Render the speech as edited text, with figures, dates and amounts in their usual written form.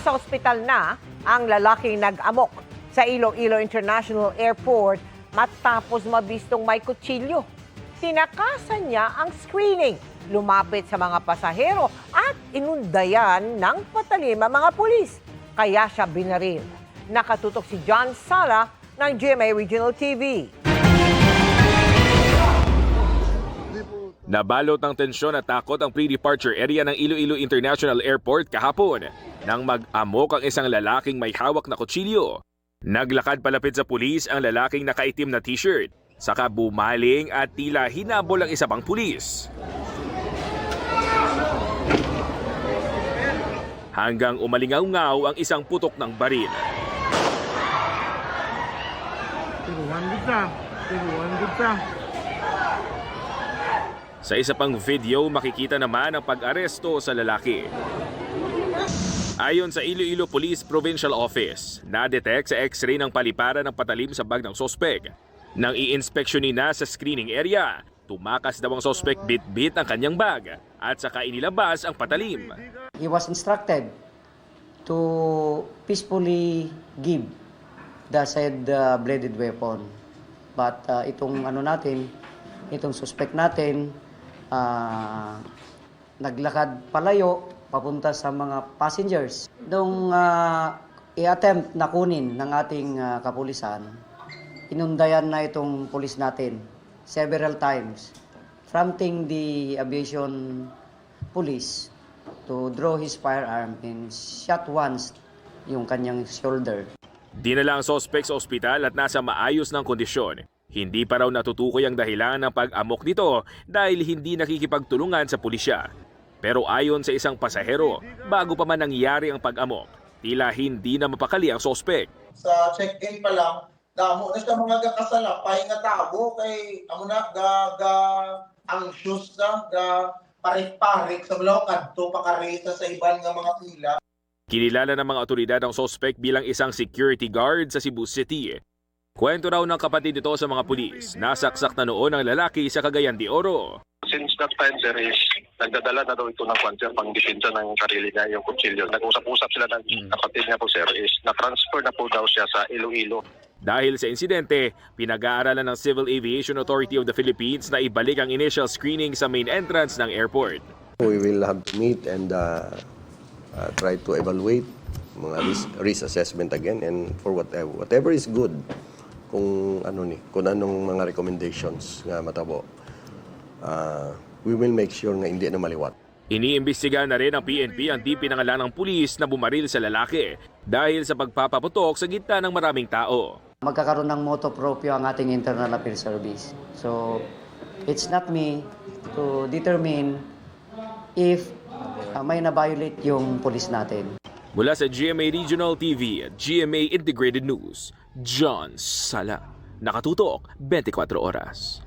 Nasa ospital na ang lalaking nag-amok sa Iloilo International Airport matapos mabistong may kutsilyo. Tinakasan niya ang screening, lumapit sa mga pasahero at inundayan ng patalim ang mga pulis. Kaya siya binaril. Nakatutok si John Sala ng GMA Regional TV. Nabalot ng tensyon at takot ang pre-departure area ng Iloilo International Airport kahapon nang mag-amok ang isang lalaking may hawak na kutsilyo. Naglakad palapit sa pulis ang lalaking nakaitim na t-shirt, saka bumaling at tila hinabol ang isa pang pulis. Hanggang umalingaw-ngaw ang isang putok ng baril. Sa isa pang video, makikita naman ang pag-aresto sa lalaki. Ayon sa Iloilo Police Provincial Office, na-detect sa x-ray ng paliparan ng patalim sa bag ng sospek. Nang i-inspeksyonin na sa screening area, tumakas daw ang sospek bit-bit ang kanyang bag at saka inilabas ang patalim. He was instructed to peacefully give the said bladed weapon. But itong suspect natin, naglakad palayo papunta sa mga passengers. Nung i-attempt na kunin ng ating kapulisan, inundayan na itong pulis natin several times, prompting the aviation police to draw his firearm and shot once yung kanyang shoulder. Dinala ang sospek sa ospital at nasa maayos ng kondisyon. Hindi pa raw natutukoy ang dahilan ng pag-amok nito dahil hindi nakikipagtulungan sa pulisya. Pero ayon sa isang pasahero, bago pa man nangyari ang pag-amok, tila hindi na mapakali ang sospek. Sa check-in pa lang, damo na siya mga gakasalapay nga tabo kay amo na anxious na parik-parik sa blokad to pakaresa sa iban nga mga pila. Kinilala ng mga otoridad ang sospek bilang isang security guard sa Cebu City. Kwento raw ng kapatid nito sa mga pulis, nasaksak na noon ang lalaki sa Cagayan de Oro. Since that time, sir, is nagdadala na daw ito ng kwanser pang depensa ng sarili niya, yung kutsilyo. Nag-usap-usap sila ng kapatid niya po, sir, is na-transfer na po daw siya sa Iloilo. Dahil sa insidente, pinag-aaralan ng Civil Aviation Authority of the Philippines na ibalik ang initial screening sa main entrance ng airport. We will have to meet and try to evaluate mga risk assessment again and for whatever is good. Kung anong mga recommendations nga matabo, we will make sure nga hindi na maliwat. Iniimbestigahan na rin ng PNP ang di pinangalanang pulis na bumaril sa lalaki dahil sa pagpapaputok sa gitna ng maraming tao. Magkakaroon ng moto proprio ang ating Internal Affairs Service. So, it's not me to determine if may na-violate yung pulis natin. Mula sa GMA Regional TV at GMA Integrated News, John Sala. Nakatutok 24 oras.